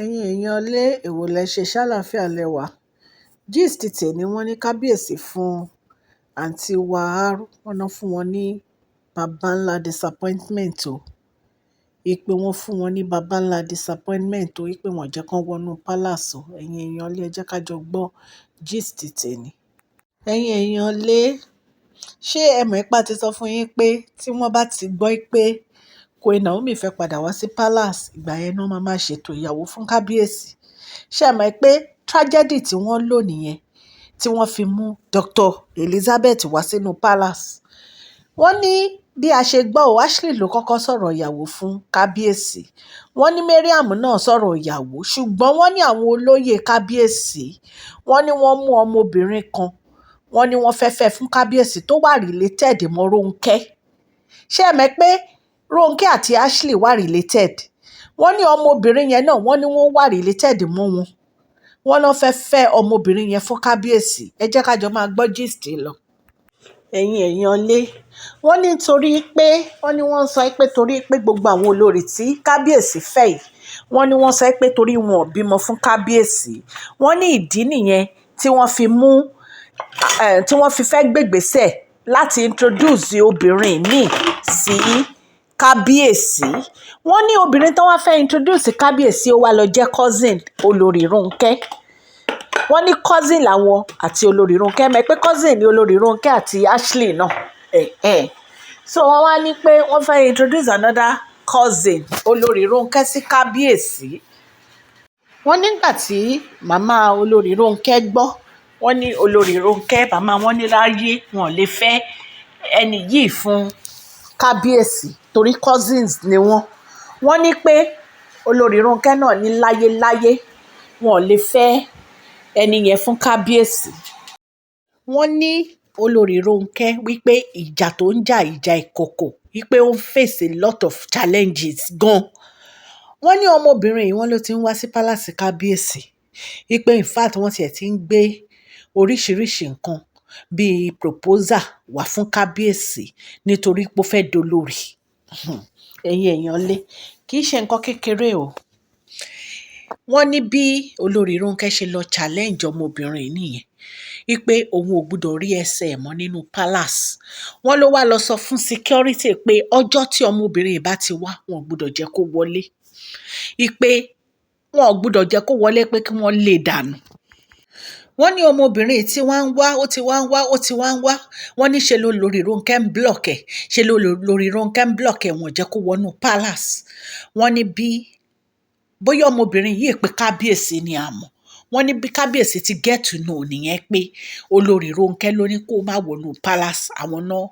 ẹ̀yin èèyàn lé èwo lẹ ṣe ṣàlàáfíà lẹ́wà gist tèmi wọ́n ní kábíyèsí fún àǹtí wàhálà wọn náà fún wọn ní baba ńlá disappointment o ìpè wọn fún wọn ní baba ńlá disappointment o ìpè wọn jẹ́ kán wọnú palace o ẹ̀yin èèyàn lé ẹ jẹ́ ká jọ gbọ́ gist tèmi. ẹ̀yin èèyàn lé ṣé ẹ mọ̀ ipá ti sọ fún yín pé tí wọ́n bá ti gbọ́ pé Queen Naomi fẹ́ padà wá sí palace ìgbà yẹn náà máa ṣètò ìyàwó fún kábíyèsí. Ṣé ẹ mọ̀ pé tragedy tí wọ́n lò nìyẹn tí wọ́n fi mú Dr. Elizabeth wá sínú palace. Wọ́n ní bí a ṣe gbọ́ ò Ashley ló kọ́kọ́ sọ̀rọ̀ ìyàwó fún kábíyèsí. Wọ́n ní Mariam náà sọ̀rọ̀ ìyàwó ṣùgbọ́n wọ́n ní àwọn olóyè kábíyèsí wọ́n ní wọ́n mú ọmọbìnrin kan wọ́n ní wọ́n fẹ́ fẹ́ fún kábíyèsí tó wà related mọ́ Ronke. Ṣé ẹ mọ̀ pé Ronke àti Ashley wà related? Wọ́n ní ọmọbìnrin yẹn náà wọ́n ní wọ́n wà related mọ́ wọn. Wọ́n náà fẹ́ fẹ́ ọmọbìnrin yẹn fún kábíyèsí. Ẹ jẹ́ ká jọ máa gbọ́ gist lọ. ẹ̀yin èèyàn lé wọ́n ní torí pé wọ́n sọ pé torí pé gbogbo àwọn olórí tí kábíyèsí fẹ́ yìí wọ́n ní wọ́n sọ pé torí wọn ò bímọ fún kábíyèsí. Wọ́n ní ìdí nìyẹn tí wọ́n fi mú tí wọ́n fi fẹ́ gbègbèsẹ̀ láti introduce obìnrin míì sí kábíyèsí. Wọ́n ní obìnrin tó wá fẹ́ introduce kábíyèsí ó wá lọ jẹ́ cousin Olori Ronke. Wọ́n ní cousin làwọn àti Olori Ronke mọ̀ pé cousin ni Olori Ronke àti Ashley náà. So wọ́n wá ní pé wọ́n fẹ́ introduce another cousin Olori Ronke sí kábíyèsí. Wọ́n nígbà tí màmá Olori Ronke gbọ́ wọ́n ní Olori Ronke màmá wọn ní láyé wọn ò lè fẹ́ ẹni yìí fún kábíyèsí torí cousins ni wọ́n. Wọ́n ní pé Olori Ronke náà ní láyéláyé wọn ò lè fẹ́ ẹni yẹn fún kábíyèsí. Wọ́n ní Olori Ronke wípé ìjà tó ń jà ìjà ìkọ̀kọ̀ wípé ó ń face a lot of challenges gan. Wọ́n ní ọmọbìnrin yìí wọ́n ló ti ń wá sí palace kábíyèsí wípé in fact wọ́n tiẹ̀ ti ń gbé oríṣiríṣi nǹkan bíi proposal wá fún kábíyèsí nítorí pé ó fẹ́ dolórí. ẹ̀yin èèyàn lé kì í ṣe nǹkan kékeré o. Wọ́n ní bí Olori Ronke ṣe lọ challenge ọmọbìnrin nìyẹn wípé òun ò gbúdọ̀ rí ẹsẹ̀ ẹ̀ mọ́ nínú palace. Wọ́n ló wá lọ sọ fún security pé ọjọ́ tí ọmọbìnrin bá ti wá wọn ò gbúdọ̀ jẹ́ kó wọlé. Wípé wọn ò gbúdọ̀ jẹ́ kó wọlé pé kí wọ́n lé dànù. Wọ́n ní ọmọbìnrin tí wá ń wá ó ti wá ń wá ó ti wá ń wá wọ́n ní ṣe ló Olori Ronke ń block ẹ̀ ṣe ló Olori Ronke ń block ẹ̀ wọ́n jẹ́ kó wọnú palace. Wọ́n ní bí bóyá ọmọbìnrin yìí pé kábíyèsí ni àmọ́ wọ́n ní bí kábíyèsí ti get to know nìyẹn pé Olori Ronke ló ní kó má wọnú palace àwọn náà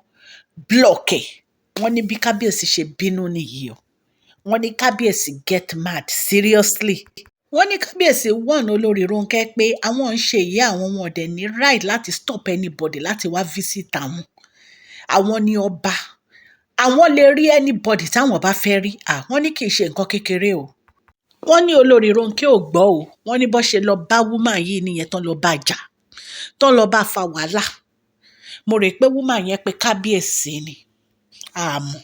block ẹ̀. Wọ́n ní bí kábíyèsí ṣe bínú nìyí o. Wọ́n ní kábíyèsí get mad seriously. Wọ́n ní kábíyèsí warn Olori Ronke pé àwọn ń ṣe ìyá àwọn wọn dẹ̀ ní right láti stop anybody láti wá visit àwọn. Àwọn ni ọba. Àwọn lè rí anybody táwọn bá fẹ́ rí. Wọ́n ní kì í ṣe nǹkan kékeré o. Wọ́n ní Olori Ronke ò gbọ́ o. Wọ́n ní bó ṣe lọ bá woman yìí nìyẹn tán lọ bá jà tán lọ bá fa wàhálà. Mo rò pé woman yẹn pé kábíyèsí ni àmọ́.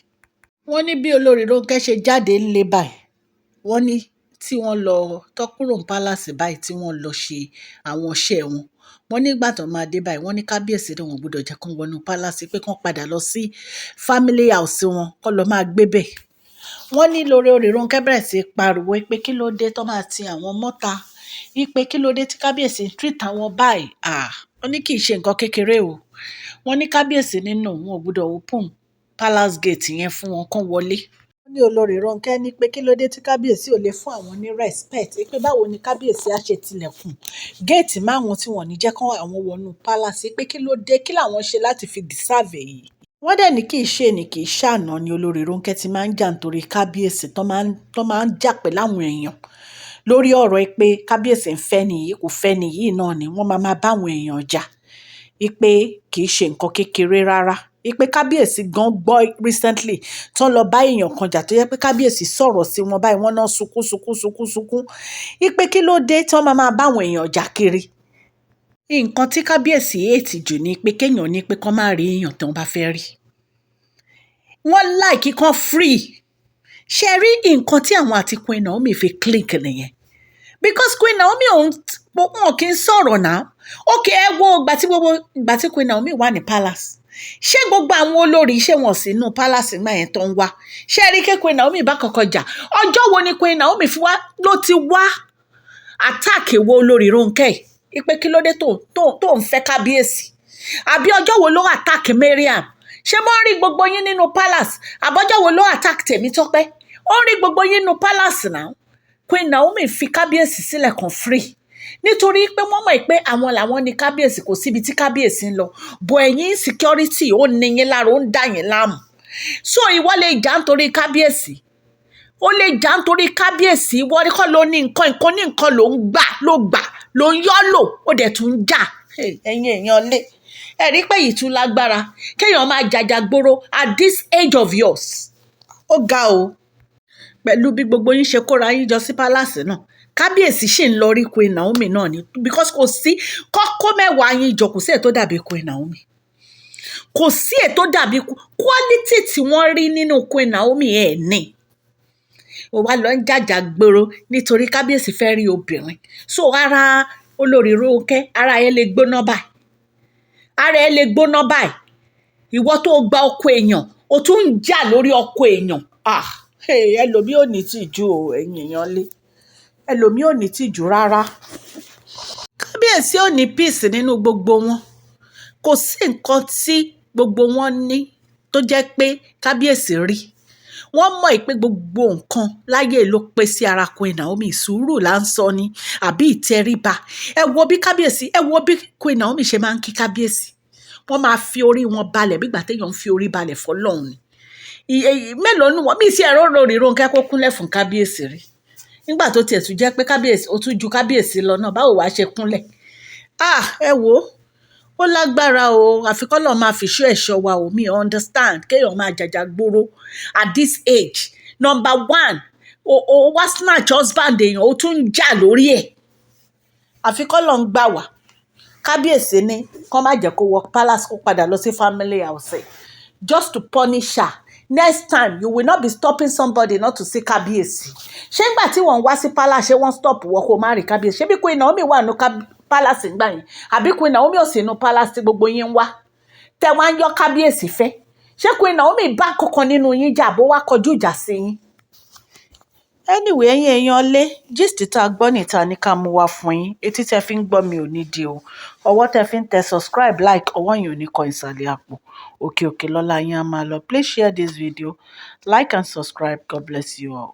Wọ́n ní bí Olori Ronke ṣe jáde ńlé báyìí wọ́n ní tí wọ́n lọ tó kúrò ní palace báyìí tí wọ́n lọ ṣe àwọn iṣẹ́ wọn. Wọ́n nígbà tó máa dé báyìí wọ́n ní kábíyèsí náà wọn gbọ́dọ̀ jẹ́ kán wọnú palace pé kán padà lọ sí family house wọn kán lọ máa gbé bẹ̀. Wọ́n ní Olori Ronke bẹ̀rẹ̀ sí pariwo pé kí ló dé tó máa ti àwọn mọ́ta wípé kí ló dé tí kábíyèsí ń treat àwọn báyìí. Wọ́n ní kì í ṣe nǹkan kékeré o. Wọ́n ní kábíyèsí nínú wọn ò gbọ́dọ̀ open palace gate yẹn fún wọn kán wọlé. Wọ́n ní Olori Ronke ní pé kí ló dé tí kábíyèsí ò lè fún àwọn ní respect pé báwo ni kábíyèsí á ṣe tilẹ̀kùn géètì máwọn tí wọ́n ní jẹ́ kán àwọn wọnú palace pé kí ló dé kí làwọn ṣe láti fi deserve èyí. Wọ́n dẹ̀ ní kì í ṣe ni kì í ṣàná ni Olori Ronke ti máa ń jà nítorí kábíyèsí tó máa ń jà pẹ̀lú àwọn èèyàn lórí ọ̀rọ̀ pé kábíyèsí ń fẹ́ nìyí kò fẹ́ nìyí náà ni wọ́n máa bá àwọn èèyàn jà wípé kì í ṣe nǹkan kékeré rárá. Wípé kábíyèsí gan gbọ́ recently tán lọ bá èèyàn kan jà tó yẹ pé kábíyèsí sọ̀rọ̀ sí wọn báyìí wọ́n náà sunkún wípé kí ló dé tí wọ́n máa bá àwọn èèyàn jà kiri. Nǹkan tí kábíyèsí èètì jù ni pé kéèyàn ní pé kán má rí èèyàn tí wọ́n bá fẹ́ rí. Wọ́n like kán free. Ṣé rí nǹkan tí àwọn àti Queen Naomi fi click nìyẹn. because Queen Naomi wọn kì í sọ̀rọ̀ náà. Okay, ẹ wo ìgbà tí Queen Naomi wà ní palace, ṣé gbogbo àwọn olórí ṣé wọn sí inú palace nígbà yẹn tó ń wá? Ṣé rí kí Queen Naomi bá kọ́kọ́ jà? Ọjọ́ wo ni Queen Naomi ló ti wá attack wo Olori Ronke ipe kí ló dé tó ń fẹ́ Kábíyèsí? Àbí ọjọ́ wo ló attack Mariam? Ṣé mo ń rí gbogbo yín nínú palace? Àbọ́jọ́ wo ló attack Tèmítọ́pẹ́? Ó ń rí gbogbo yín nínú palace náà. Queen Naomi fi Kábíyèsí sílẹ̀ kan free nítorí pé wọ́n mọ̀ pé àwọn làwọn ní Kábíyèsí, kò síbi tí Kábíyèsí ń lọ, bọ̀ ẹ̀yin security ó ní yín lára, ó ń dà yín láàmú. So ìwọ lè jà nítorí Kábíyèsí, ó lè jà nítorí Kábíyèsí, ìwọ kọ́ ló ní nǹkan ní nǹkan ló ń yọ́ lò, ó dẹ̀ tún ń jà. Ẹ̀yin èèyàn lé ẹ rí pé yìí tún lágbára kéèyàn máa jàjàgboro at this age of yours. Ó ga o, pẹ̀lú bí gbogbo yín ṣe kóra yín jọ sí palace náà, Kábíyèsí ṣì ń lọ rí Queen Naomi náà ni, because kò sí kọ́kọ́ mẹ́wàá yín jọ, kò sí èyí tó dàbí Queen Naomi, kò sí èyí tó dàbí quality tí wọ́n rí nínú Queen Naomi ẹ̀ ní. Ó wá lọ ń jàjàgboro nítorí Kábíyèsí fẹ́ rí obìnrin. So ara Olori Ronke, ara ẹ lè gbóná báyìí, ìwọ tó gba ọkọ èèyàn o tún ń jà lórí ọkọ èèyàn. Ẹlòmíì ò ní tìjú o, ẹ̀yin èèyàn lé, ẹlòmíì ò ní tìjú rárá. Kábíyèsí ò ní peace nínú gbogbo wọn, kò sí nǹkan tí gbogbo wọn ní tó jẹ́ pé Kábíyèsí rí. Wọ́n mọ̀ pé gbogbo nǹkan láyé ló pé sí ara Queen Naomi, sùúrù là ń sọ ni àbí ìtẹríba. Ẹ wo bí Queen Naomi ṣe máa ń kí Kábíyèsí, wọ́n máa fi orí wọn balẹ̀ bí ìgbà téèyàn ń fi orí balẹ̀ fọlọ́run ni. Mélòó nù wọ́n bí sí ẹ̀rọ Olori Ronke kó kúnlẹ̀ fún Kábíyèsí rí, nígbà tó tiẹ̀ tún jẹ́ pé Kábíyèsí ó tún ju Kábíyèsí lọ náà, báwo wàá ṣe kúnlẹ̀? Ẹ wo ó lágbára o, àfi k'Ọlọ́run máa fìṣọ́ ẹ̀ṣọ́ wa o. Mi understand kéèyàn máa jàjàgboro at this age. Number one, o wá snatch husband èèyàn, ó tún ń jà lórí ẹ̀. Àfi k'Ọlọ́run gbà wá. Kábíyèsí ní kán má jẹ́ kó wọ palace, kó padà lọ sí family house just to punish her. Next time you will not be stopping somebody not to see Kábíyèsí. Ṣé ńgbà tí wọ́n wá sí palace ṣé wọ́n stop wọ́n kó má rí Kábíyèsí? Ṣé bí Queen Naomi wà nínú palace ńgbà yẹn? Àbí Queen Naomi ò sí nínú palace tí gbogbo yín ń wá tẹ́ wá ń yọ́ Kábíyèsí fẹ́? Ṣé Queen Naomi bá kankan nínú yín jà bó wá kọjú ìjà sí yín? Anyway, ẹ̀yin èèyàn lé, gist tá a gbọ́ níta ní ká mú wá fún yín. Etí tẹ́ fi ń gbọ́ mi ò ní di o, ọwọ́ tẹ́ fi ń tẹ subscribe, like, ọwọ́ yín ò ní kọ ìsàlẹ̀ àpò. Òkè òkè lọ́lá yín á máa lọ. Please share this video, like and subscribe. God bless you all.